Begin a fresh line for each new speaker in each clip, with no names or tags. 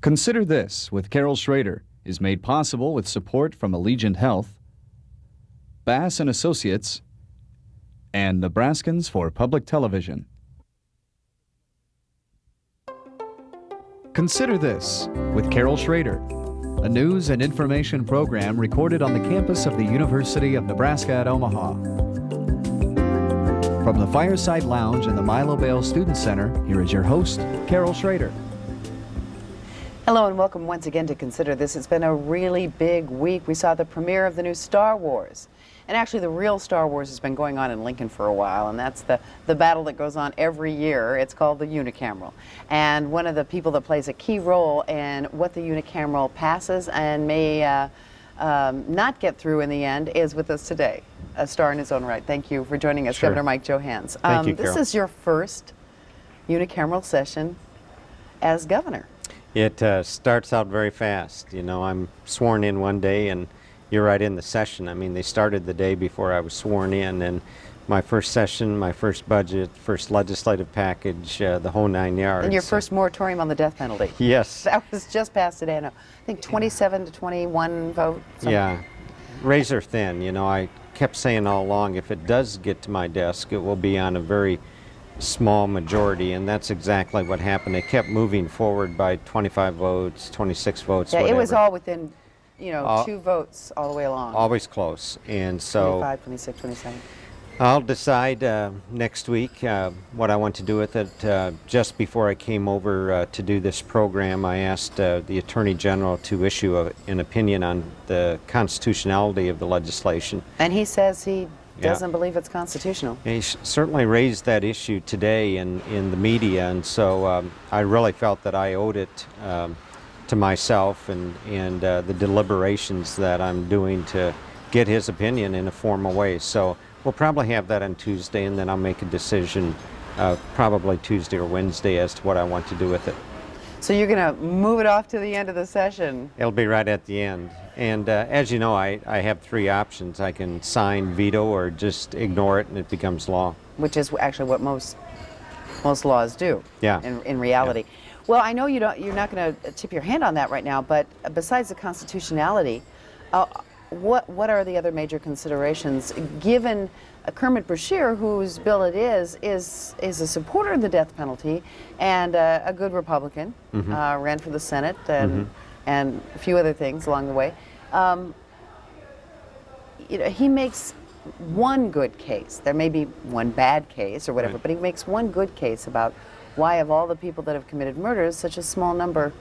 Consider This with Carol Schrader is made possible with support from Allegiant Health, Bass and Associates, and Nebraskans for Public Television. Consider This with Carol Schrader, a news and information program recorded on the campus of the University of Nebraska at Omaha. From the Fireside Lounge in the Milo Bale Student Center, here is your host, Carol Schrader.
Hello and welcome once again to Consider This. It's been a really big week. We saw the premiere of the new Star Wars. And actually the real Star Wars has been going on in Lincoln for a while, and that's the battle that goes on every year. It's called the unicameral. And one of the people that plays a key role in what the unicameral passes and may not get through in the end is with us today. A star in his own right. Thank you for joining us,
Sure.
Governor Mike Johanns.
Thank you, Carol.
This is your first unicameral session as governor.
It starts out very fast. You know, I'm sworn in one day and you're right in the session. I mean, they started the day before I was sworn in, and my first session, my first budget, first legislative package, the whole 9 yards.
And your first moratorium on the death penalty.
Yes.
That was just passed today. I think 27 to 21 vote. Something.
Yeah. Razor thin. You know, I kept saying all along, if it does get to my desk, it will be on a very small majority, and that's exactly what happened. It kept moving forward by 25 votes, 26 votes,
Yeah,
whatever.
it was all within, you know, 2 votes all the way along.
Always close. And so
25, 26, 27.
I'll decide next week what I want to do with it. Just before I came over to do this program, I asked the Attorney General to issue an opinion on the constitutionality of the legislation.
And he says he doesn't believe it's constitutional.
He certainly raised that issue today in the media, and so I really felt that I owed it to myself and the deliberations that I'm doing to get his opinion in a formal way. So we'll probably have that on Tuesday, and then I'll make a decision probably Tuesday or Wednesday as to what I want to do with it.
So you're going to move it off to the end of the session.
It'll be right at the end. And as you know, I have 3 options. I can sign, veto, or just ignore it, and it becomes law.
Which is actually what most laws do.
Yeah.
In reality. Yeah. Well, I know you're not going to tip your hand on that right now, but besides the constitutionality, what are the other major considerations given Kermit Bashir, whose bill it is a supporter of the death penalty and a good Republican, ran for the Senate and a few other things along the way. You know, he makes one good case. There may be one bad case or whatever,
right.
But he makes one good case about why, of all the people that have committed murders, such a small number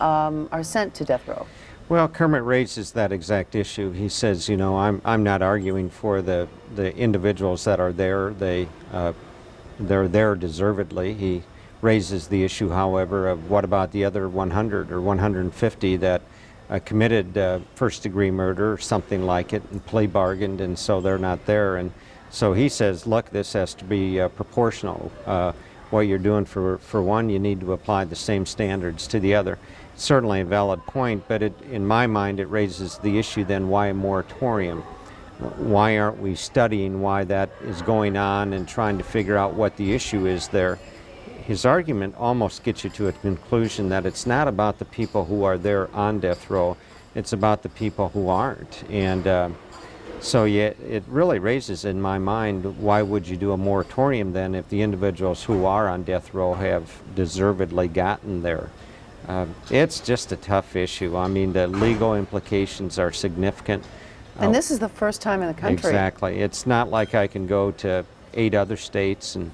are sent to death row.
Well, Kermit raises that exact issue. He says, you know, I'm not arguing for the individuals that are there. They're there deservedly. He raises the issue, however, of what about the other 100 or 150 that committed first-degree murder or something like it and plea bargained, and so they're not there. And so he says, look, this has to be proportional. What you're doing for one, you need to apply the same standards to the other. Certainly a valid point, but in my mind it raises the issue then, why a moratorium? Why aren't we studying why that is going on and trying to figure out what the issue is there? His argument almost gets you to a conclusion that it's not about the people who are there on death row, it's about the people who aren't. And so yeah, it really raises in my mind, why would you do a moratorium then if the individuals who are on death row have deservedly gotten there? It's just a tough issue. I mean, the legal implications are significant.
And this is the first time in the country.
Exactly. It's not like I can go to 8 other states and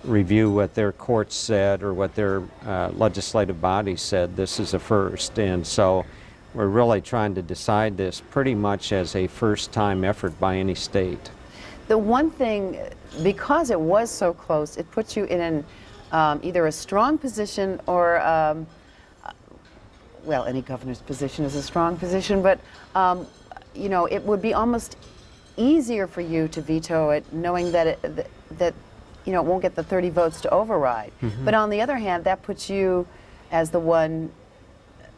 review what their courts said or what their legislative body said. This is a first, and so we're really trying to decide this pretty much as a first-time effort by any state.
The one thing, because it was so close, it puts you in either a strong position or well, any governor's position is a strong position, but you know, it would be almost easier for you to veto it, knowing that that you know, it won't get the 30 votes to override. But on the other hand, that puts you as the one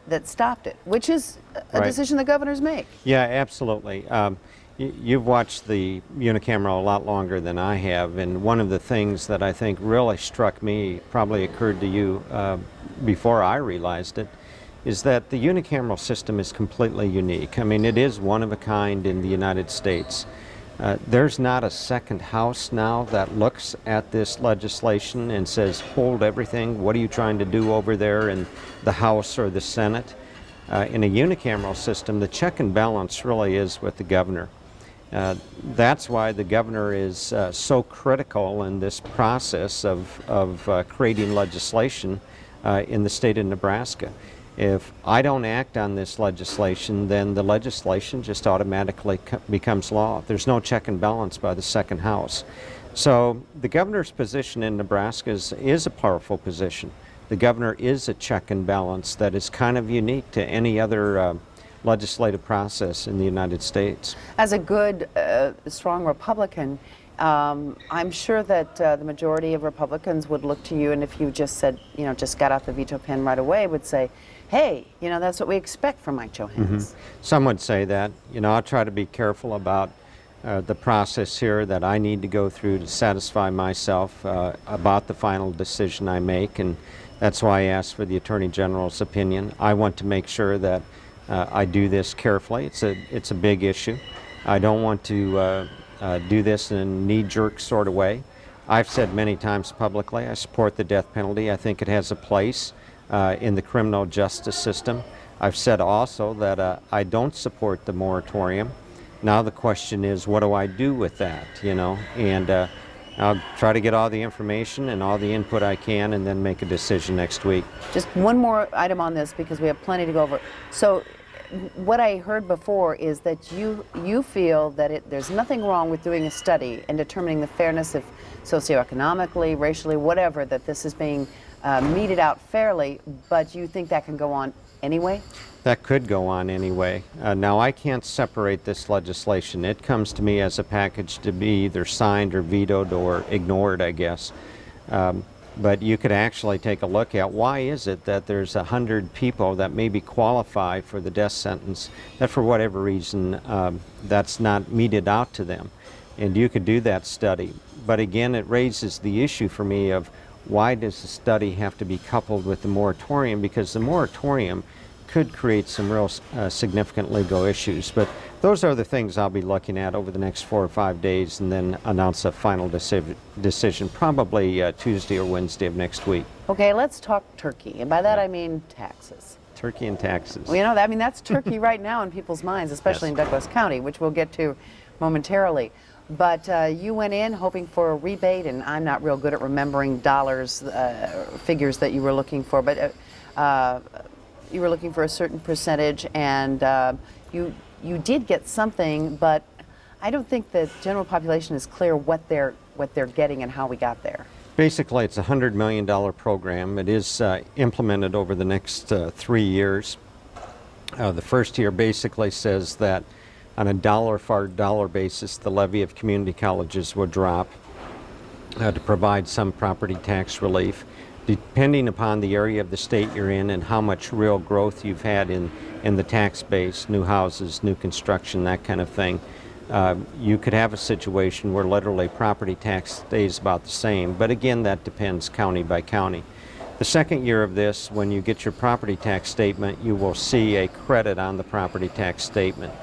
that stopped it, which is a decision the governors make.
Yeah, absolutely. You've watched the unicameral a lot longer than I have, and one of the things that I think really struck me, probably occurred to you before I realized it, is that the unicameral system is completely unique. I mean, it is one of a kind in the United States. There's not a second house now that looks at this legislation and says, hold everything, what are you trying to do over there in the House or the Senate? In a unicameral system, the check and balance really is with the governor. That's why the governor is so critical in this process of creating legislation in the state of Nebraska. If I don't act on this legislation, then the legislation just automatically becomes law. There's no check and balance by the second house. So the governor's position in Nebraska is a powerful position. The governor is a check and balance that is kind of unique to any other legislative process in the United States.
As a good, strong Republican, I'm sure that the majority of Republicans would look to you, and if you just said, just got off the veto pen right away, would say, hey, that's what we expect from Mike Johannes.
Some would say that. I'll try to be careful about the process here that I need to go through to satisfy myself about the final decision I make, and that's why I asked for the Attorney General's opinion. I want to make sure that I do this carefully. It's a big issue. I don't want to do this in a knee-jerk sort of way. I've said many times publicly I support the death penalty. I think it has a place in the criminal justice system. I've said also that I don't support the moratorium. Now the question is, what do I do with that, And I'll try to get all the information and all the input I can and then make a decision next week.
Just one more item on this because we have plenty to go over. So what I heard before is that you feel that there's nothing wrong with doing a study and determining the fairness of socioeconomically, racially, whatever, that this is being meted out fairly, but you think that can go on anyway?
That could go on anyway. Now, I can't separate this legislation. It comes to me as a package to be either signed or vetoed or ignored, I guess. But you could actually take a look at why is it that there's 100 people that maybe qualify for the death sentence that for whatever reason that's not meted out to them. And you could do that study. But again, it raises the issue for me of why does the study have to be coupled with the moratorium? Because the moratorium could create some real significant legal issues. But those are the things I'll be looking at over the next 4 or 5 days and then announce a final decision probably Tuesday or Wednesday of next week.
Okay, let's talk turkey. And by that I mean taxes.
Turkey and taxes.
Well, that's turkey right now in people's minds, especially in Douglas County, which we'll get to momentarily. But you went in hoping for a rebate, and I'm not real good at remembering dollars, figures that you were looking for, but you were looking for a certain percentage, and you did get something, but I don't think the general population is clear what they're getting and how we got there.
Basically, it's a $100 million program. It is implemented over the next 3 years. The first year basically says that on a dollar-for-dollar basis, the levy of community colleges would drop to provide some property tax relief. Depending upon the area of the state you're in and how much real growth you've had in the tax base, new houses, new construction, that kind of thing, you could have a situation where literally property tax stays about the same. But again, that depends county by county. The second year of this, when you get your property tax statement, you will see a credit on the property tax statement.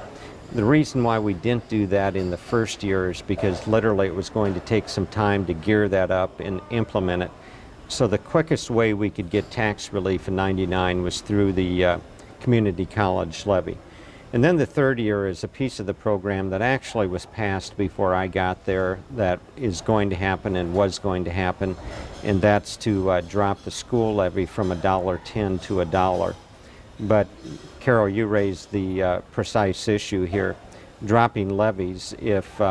The reason why we didn't do that in the first year is because literally it was going to take some time to gear that up and implement it. So the quickest way we could get tax relief in '99 was through the community college levy. And then the third year is a piece of the program that actually was passed before I got there that is going to happen and was going to happen, and that's to drop the school levy from $1.10 to $1. But Carol, you raised the precise issue here. Dropping levies, if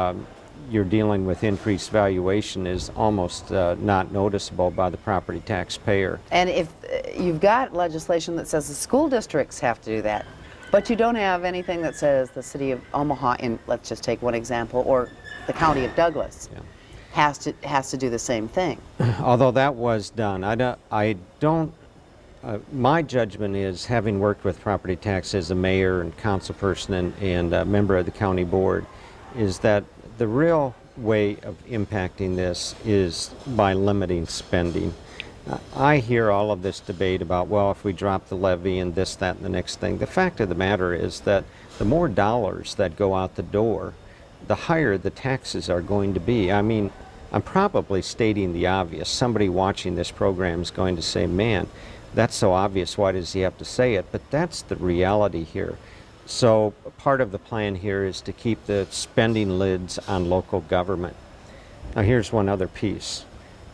you're dealing with increased valuation, is almost not noticeable by the property taxpayer.
And if you've got legislation that says the school districts have to do that, but you don't have anything that says the city of Omaha, and let's just take one example, or the county of Douglas, has to do the same thing.
Although that was done, I don't. My judgment is, having worked with property tax as a mayor and councilperson and a member of the county board, is that the real way of impacting this is by limiting spending. I hear all of this debate about, well, if we drop the levy and this, that, and the next thing. The fact of the matter is that the more dollars that go out the door, the higher the taxes are going to be. I mean, I'm probably stating the obvious. Somebody watching this program is going to say, man, that's so obvious, why does he have to say it? But that's the reality here. So part of the plan here is to keep the spending lids on local government. Now here's one other piece.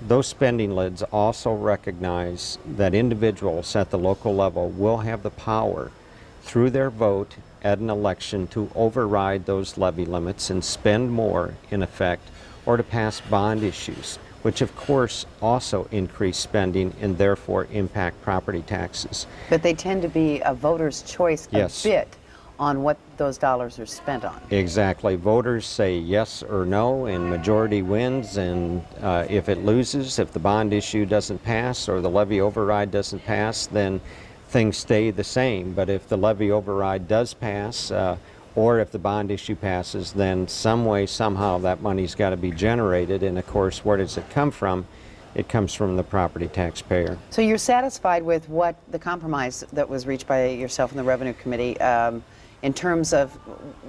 Those spending lids also recognize that individuals at the local level will have the power through their vote at an election to override those levy limits and spend more, in effect, or to pass bond issues, which of course also increase spending and therefore impact property taxes.
But they tend to be a voter's choice
Yes.
a bit on what those dollars are spent on.
Exactly. Voters say yes or no, and majority wins. And if it loses, if the bond issue doesn't pass or the levy override doesn't pass, then things stay the same. But if the levy override does pass, or if the bond issue passes, then some way, somehow, that money's got to be generated. And of course, where does it come from? It comes from the property taxpayer.
So you're satisfied with what the compromise that was reached by yourself and the Revenue Committee in terms of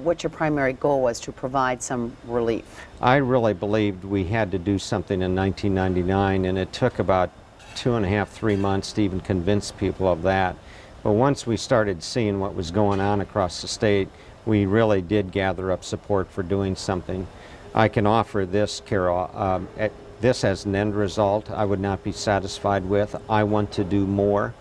what your primary goal was, to provide some relief?
I really believed we had to do something in 1999, and it took about 2.5, 3 months to even convince people of that. But once we started seeing what was going on across the state, we really did gather up support for doing something. I can offer this, Carol. This as an end result I would not be satisfied with. I want to do more.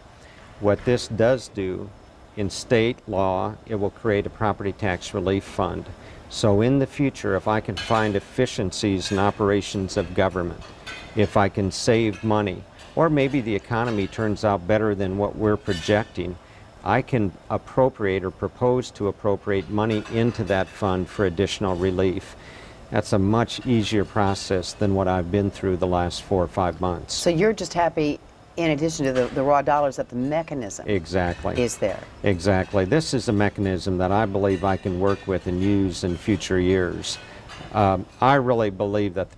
What this does do, in state law, it will create a property tax relief fund. So in the future, if I can find efficiencies in operations of government, if I can save money, or maybe the economy turns out better than what we're projecting, I can appropriate or propose to appropriate money into that fund for additional relief. That's a much easier process than what I've been through the last 4 or 5 months.
So you're just happy, in addition to the raw dollars, that the mechanism
Exactly.
is there.
Exactly. This is a mechanism that I believe I can work with and use in future years. I really believe that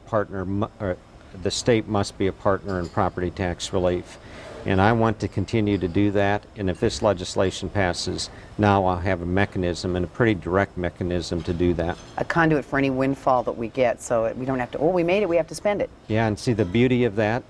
the state must be a partner in property tax relief. And I want to continue to do that. And if this legislation passes, now I'll have a mechanism, and a pretty direct mechanism, to do that.
A conduit for any windfall that we get, so we don't have to, oh, we made it, we have to spend it.
Yeah, and see the beauty of that?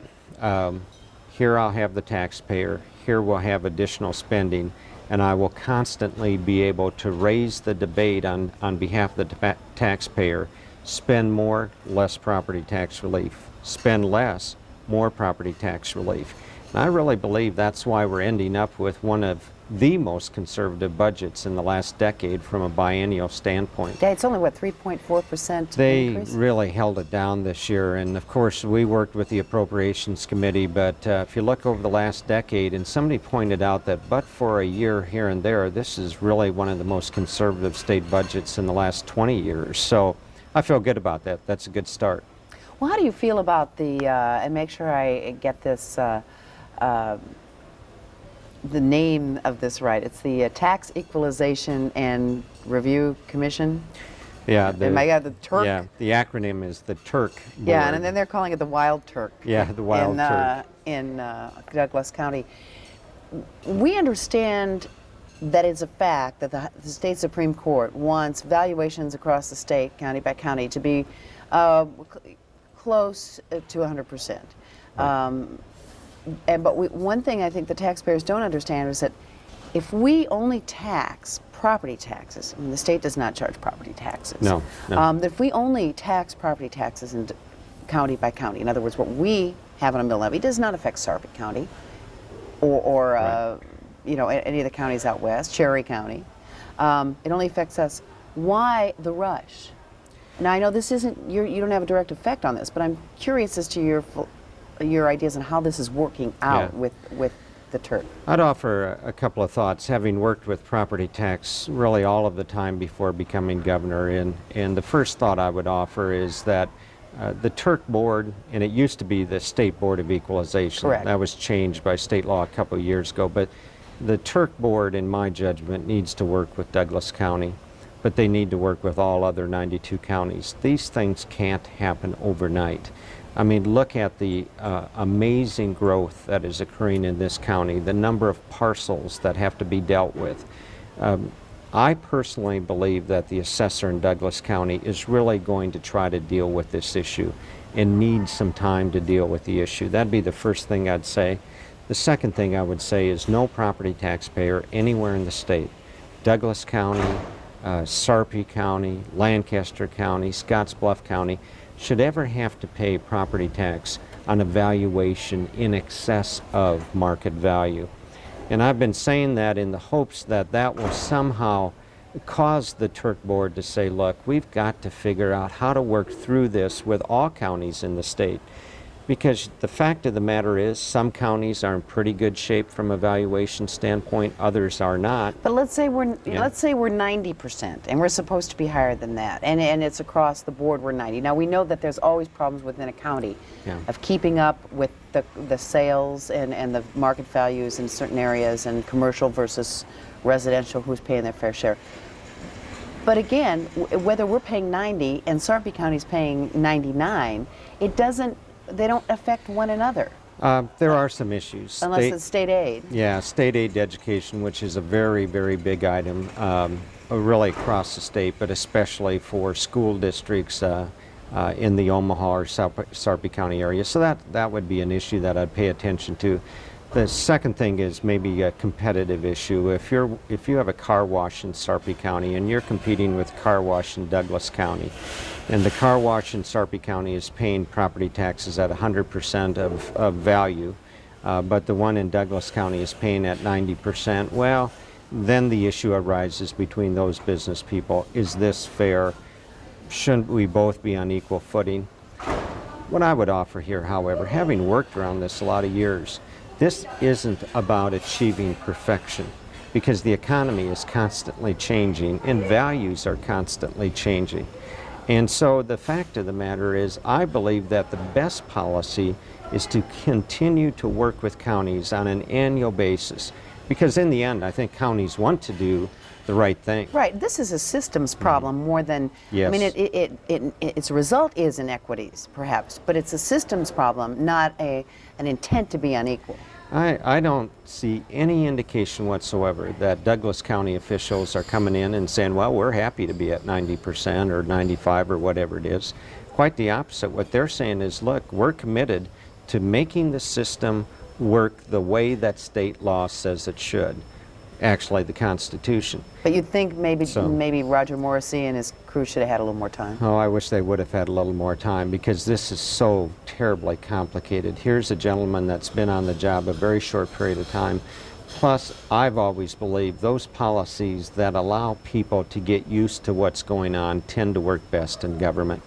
Here I'll have the taxpayer, here we'll have additional spending, and I will constantly be able to raise the debate on behalf of the taxpayer. Spend more, less property tax relief. Spend less, more property tax relief. And I really believe that's why we're ending up with one of the most conservative budgets in the last decade from a biennial standpoint.
Yeah, it's only, what, 3.4%
They
increase?
really held it down this year, and of course we worked with the Appropriations Committee, but if you look over the last decade, and somebody pointed out that but for a year here and there, this is really one of the most conservative state budgets in the last 20 years. So I feel good about that. That's a good start.
Well, how do you feel about the, and make sure I get this, the name of this right. It's the Tax Equalization and Review Commission.
Yeah,
Am I got the Turk?
Yeah, the acronym is the Turk Board.
Yeah, and then they're calling it the Wild Turk.
Yeah, the Wild Turk.
In Douglas County. We understand that it's a fact that the state Supreme Court wants valuations across the state, county by county, to be close to 100%.
Right.
But one thing I think the taxpayers don't understand is that if we only tax property taxes, I mean, the state does not charge property taxes.
No, no.
If we only tax property taxes in county by county, in other words, what we have on a mill levy does not affect Sarpy County or
Right.
you know, any of the counties out west, Cherry County. It only affects us. Why the rush? Now I know this isn't, you don't have a direct effect on this, but I'm curious as to your ideas on how this is working out
Yeah.
with the Turk.
I'd offer a couple of thoughts, having worked with property tax really all of the time before becoming governor. And the first thought I would offer is that the Turk Board, and it used to be the State Board of Equalization.
Correct.
That was changed by state law a couple of years ago. But the Turk Board, in my judgment, needs to work with Douglas County, but they need to work with all other 92 counties. These things can't happen overnight. I mean, look at the amazing growth that is occurring in this county, the number of parcels that have to be dealt with. I personally believe that the assessor in Douglas County is really going to try to deal with this issue and needs some time to deal with the issue. That'd be the first thing I'd say. The second thing I would say is no property taxpayer anywhere in the state, Douglas County, Sarpy County, Lancaster County, Scottsbluff County, should ever have to pay property tax on a valuation in excess of market value. And I've been saying that in the hopes that that will somehow cause the Turk Board to say, look, we've got to figure out how to work through this with all counties in the state. Because the fact of the matter is, some counties are in pretty good shape from a valuation standpoint, others are not.
But let's say we're 90%, and we're supposed to be higher than that, and it's across the board we're 90. Now we know that there's always problems within a county of keeping up with the sales and the market values in certain areas, and commercial versus residential, who's paying their fair share. But again, whether we're paying 90 and Sarpy County's paying 99, they don't affect one another.
There are some issues.
Unless it's state aid.
Yeah, state aid to education, which is a very, very big item, really across the state, but especially for school districts in the Omaha or Sarpy County area. So that would be an issue that I'd pay attention to. The second thing is maybe a competitive issue. If you have a car wash in Sarpy County and you're competing with car wash in Douglas County, and the car wash in Sarpy County is paying property taxes at 100% of value, but the one in Douglas County is paying at 90%, well, then the issue arises between those business people. Is this fair? Shouldn't we both be on equal footing? What I would offer here, however, having worked around this a lot of years, this isn't about achieving perfection, because the economy is constantly changing and values are constantly changing. And so the fact of the matter is, I believe that the best policy is to continue to work with counties on an annual basis, because in the end, I think counties want to do the right thing.
Right. This is a systems problem more than.
Yes.
I mean, its result is inequities, perhaps, but it's a systems problem, not an intent to be unequal.
I don't see any indication whatsoever that Douglas County officials are coming in and saying, well, we're happy to be at 90% or 95 or whatever it is. Quite the opposite. What they're saying is, look, we're committed to making the system work the way that state law says it should. Actually, the Constitution.
But you'd think maybe Roger Morrissey and his crew should have had a little more time.
Oh, I wish they would have had a little more time, because this is so terribly complicated. Here's a gentleman that's been on the job a very short period of time. Plus, I've always believed those policies that allow people to get used to what's going on tend to work best in government.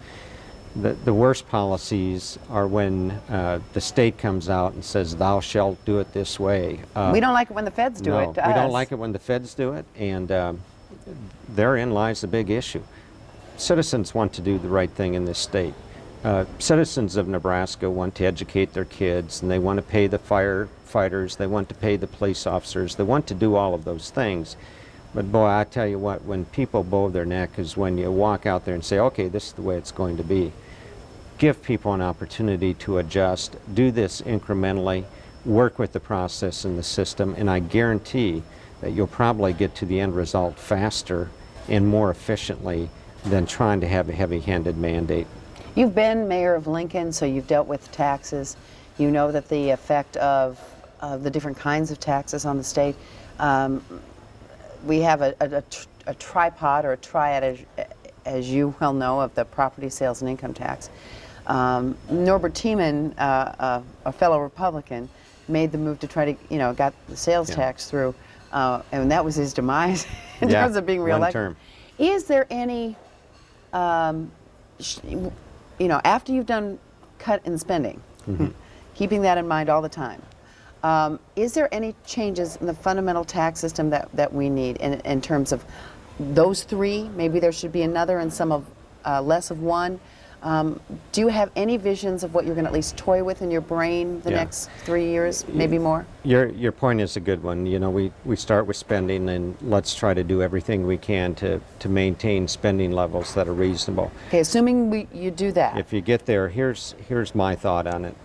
The worst policies are when the state comes out and says, thou shalt do it this way.
We don't like it when the feds do it to us.
We don't like it when the feds do it, and therein lies the big issue. Citizens want to do the right thing in this state. Citizens of Nebraska want to educate their kids, and they want to pay the firefighters, they want to pay the police officers, they want to do all of those things. But boy, I tell you what, when people bow their neck is when you walk out there and say, okay, this is the way it's going to be. Give people an opportunity to adjust, do this incrementally, work with the process and the system, and I guarantee that you'll probably get to the end result faster and more efficiently than trying to have a heavy-handed mandate.
You've been mayor of Lincoln, so you've dealt with taxes. You know that the effect of the different kinds of taxes on the state. We have a tripod or a triad, as you well know, of the property sales and income tax. Norbert Tiemann, a fellow Republican, made the move to try to, got the sales tax through, and that was his demise in terms of being reelected.
1 term.
Is there any, after you've done cut in spending, keeping that in mind all the time, is there any changes in the fundamental tax system that we need in terms of those three? Maybe there should be another and some of less of one. Do you have any visions of what you're going to at least toy with in your brain the
Yeah.
next 3 years, maybe more?
Your point is a good one. You know, we start with spending, and let's try to do everything we can to maintain spending levels that are reasonable.
Okay, assuming you do that.
If you get there, here's my thought on it.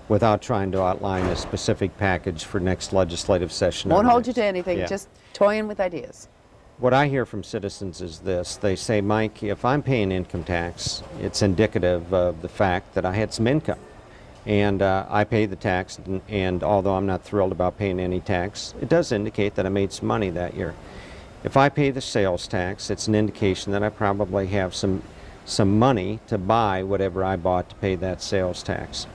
Without trying to outline a specific package for next legislative session.
Won't
on
hold
this.
you to anything,
Yeah.
just toying with ideas.
What I hear from citizens is this. They say, Mike, if I'm paying income tax, it's indicative of the fact that I had some income. And I pay the tax, and although I'm not thrilled about paying any tax, it does indicate that I made some money that year. If I pay the sales tax, it's an indication that I probably have some money to buy whatever I bought to pay that sales tax.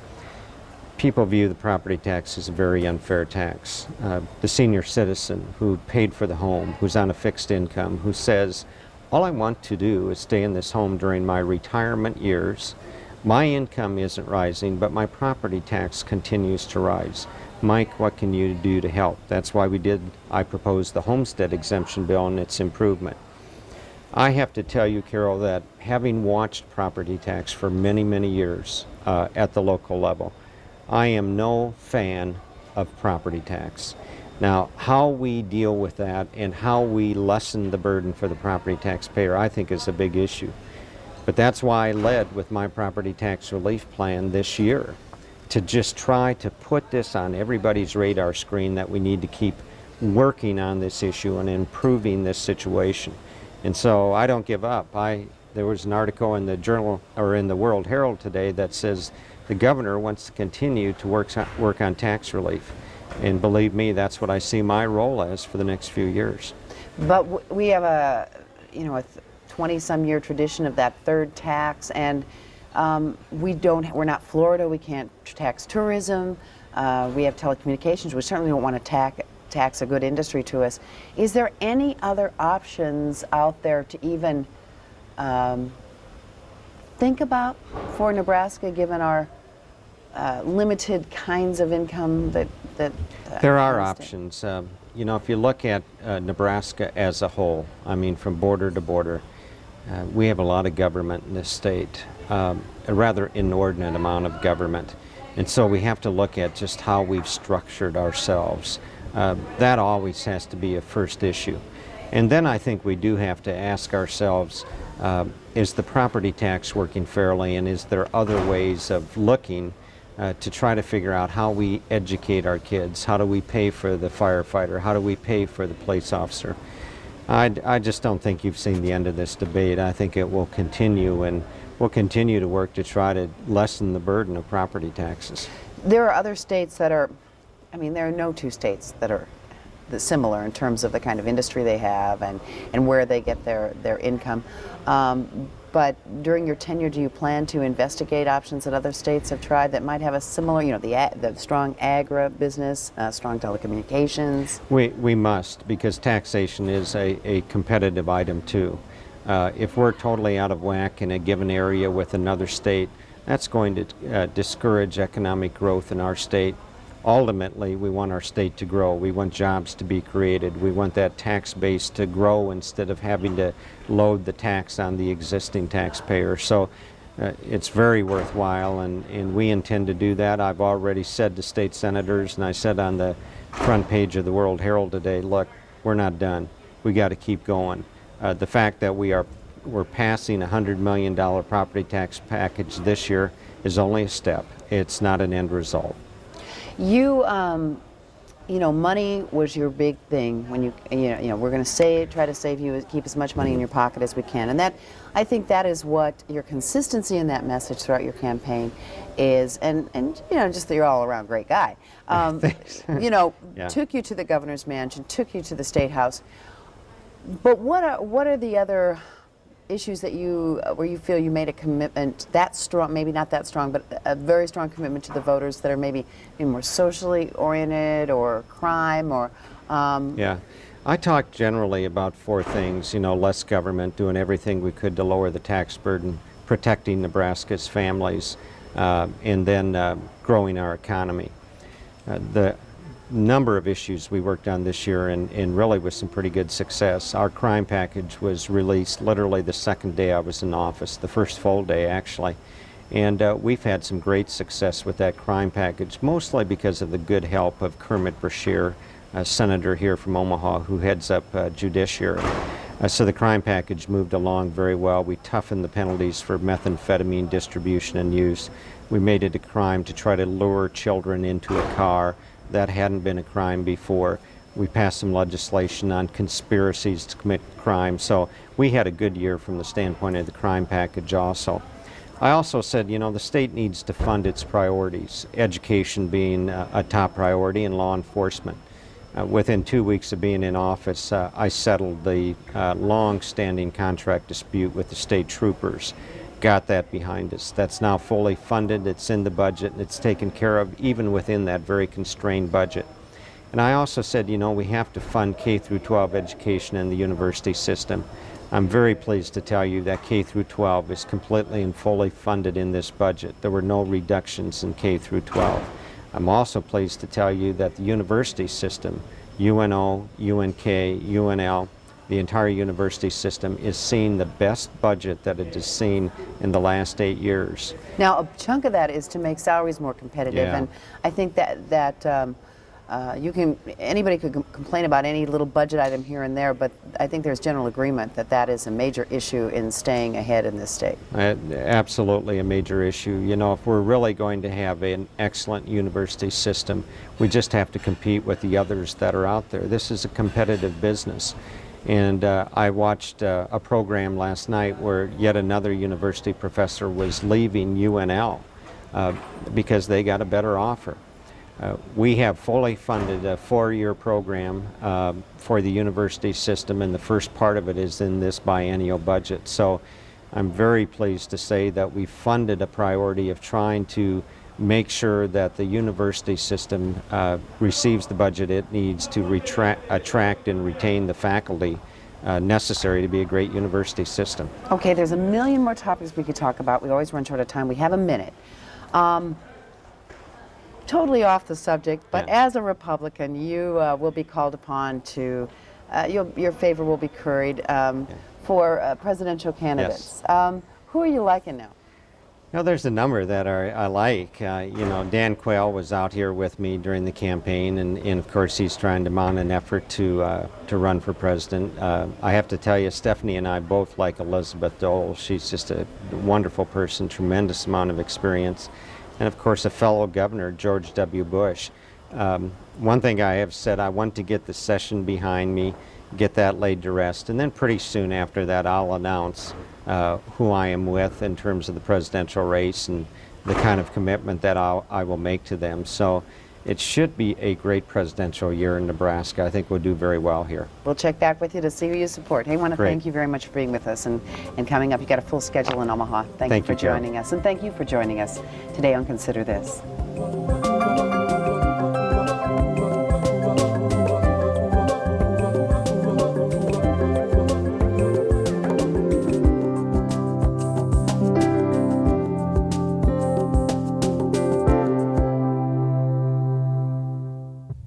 People view the property tax as a very unfair tax. The senior citizen who paid for the home, who's on a fixed income, who says, all I want to do is stay in this home during my retirement years. My income isn't rising, but my property tax continues to rise. Mike, what can you do to help? That's why I proposed the homestead exemption bill and its improvement. I have to tell you, Carol, that having watched property tax for many, many years at the local level, I am no fan of property tax. Now, how we deal with that and how we lessen the burden for the property taxpayer, I think is a big issue. But that's why I led with my property tax relief plan this year, to just try to put this on everybody's radar screen that we need to keep working on this issue and improving this situation. And so I don't give up. There was an article in the Journal or in the World Herald today that says the governor wants to continue to work on tax relief. And believe me, that's what I see my role as for the next few years.
But we have a 20-some year tradition of that third tax, and we're not Florida, we can't tax tourism, we have telecommunications, we certainly don't want to tax a good industry to us. Is there any other options out there to even think about for Nebraska, given our limited kinds of income that
there are options. You know, if you look at Nebraska as a whole, I mean from border to border, we have a lot of government in this state, a rather inordinate amount of government. And so we have to look at just how we've structured ourselves. That always has to be a first issue. And then I think we do have to ask ourselves, is the property tax working fairly, and is there other ways of looking to try to figure out how we educate our kids? How do we pay for the firefighter? How do we pay for the police officer? I just don't think you've seen the end of this debate. I think it will continue, and we'll continue to work to try to lessen the burden of property taxes.
There are other states that are, there are no two states that are similar in terms of the kind of industry they have and where they get their income. But during your tenure, do you plan to investigate options that other states have tried that might have a similar, the strong agribusiness, strong telecommunications?
We must, because taxation is a competitive item too. If we're totally out of whack in a given area with another state, that's going to discourage economic growth in our state. Ultimately, we want our state to grow. We want jobs to be created. We want that tax base to grow instead of having to load the tax on the existing taxpayer. So it's very worthwhile, and we intend to do that. I've already said to state senators, and I said on the front page of the World Herald today, look, we're not done. We got to keep going. The fact that we're passing a $100 million property tax package this year is only a step. It's not an end result.
You, money was your big thing when we're going to try to save you, keep as much money in your pocket as we can. And I think that is what your consistency in that message throughout your campaign is. And just that you're all around great guy.
Yeah.
Took you to the governor's mansion, took you to the State House. But what are the other issues that where you feel you made a commitment that strong, maybe not that strong, but a very strong commitment to the voters that are maybe more socially oriented, or crime, or
Yeah, I talked generally about four things. Less government, doing everything we could to lower the tax burden, protecting Nebraska's families, and then growing our economy. The number of issues we worked on this year, and really with some pretty good success. Our crime package was released literally the second day I was in office, the first full day actually. And we've had some great success with that crime package, mostly because of the good help of Kermit Brashear, a senator here from Omaha who heads up Judiciary. So the crime package moved along very well. We toughened the penalties for methamphetamine distribution and use. We made it a crime to try to lure children into a car. That hadn't been a crime before. We passed some legislation on conspiracies to commit crime. So we had a good year from the standpoint of the crime package also. I also said, you know, the state needs to fund its priorities, education being a top priority, and law enforcement. Within 2 weeks of being in office, I settled the long-standing contract dispute with the state troopers. Got that behind us. That's now fully funded, it's in the budget, and it's taken care of even within that very constrained budget. And I also said, you know, we have to fund K through 12 education in the university system. I'm very pleased to tell you that K through 12 is completely and fully funded in this budget. There were no reductions in K through 12. I'm also pleased to tell you that the university system, UNO, UNK, UNL, the entire university system is seeing the best budget that it has seen in the last 8 years.
Now, a chunk of that is to make salaries more competitive,
Yeah.
and I think that anybody could complain about any little budget item here and there, but I think there's general agreement that that is a major issue in staying ahead in this state.
Absolutely a major issue. You know, if we're really going to have an excellent university system, we just have to compete with the others that are out there. This is a competitive business. And I watched a program last night where yet another university professor was leaving UNL because they got a better offer. We have fully funded a 4-year program for the university system, and the first part of it is in this biennial budget. So I'm very pleased to say that we funded a priority of trying to make sure that the university system receives the budget it needs to attract and retain the faculty necessary to be a great university system.
Okay, there's a million more topics we could talk about. We always run short of time. We have a minute. Totally off the subject, but
Yeah.
as a Republican, you will be called upon to, your favor will be curried for presidential candidates. Who are you liking now?
Now, there's a number that I like. You know, Dan Quayle was out here with me during the campaign, and of course he's trying to mount an effort to run for president. I have to tell you, Stephanie and I both like Elizabeth Dole. She's just a wonderful person, tremendous amount of experience. And of course a fellow governor, George W. Bush. One thing I have said, I want to get the session behind me, get that laid to rest, and then pretty soon after that I'll announce who I am with in terms of the presidential race and the kind of commitment that I will make to them. So it should be a great presidential year in Nebraska. I think we'll do very well here.
We'll check back with you to see who you support. Hey, I want to
Great.
thank you very much for being with us and coming up. You got a full schedule in Omaha. Thank you for
Joe.
joining us, and thank you for joining us today on Consider This.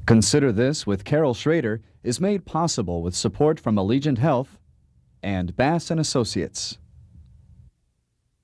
Consider This with Carol Schrader is made possible with support from Allegiant Health and Bass & Associates.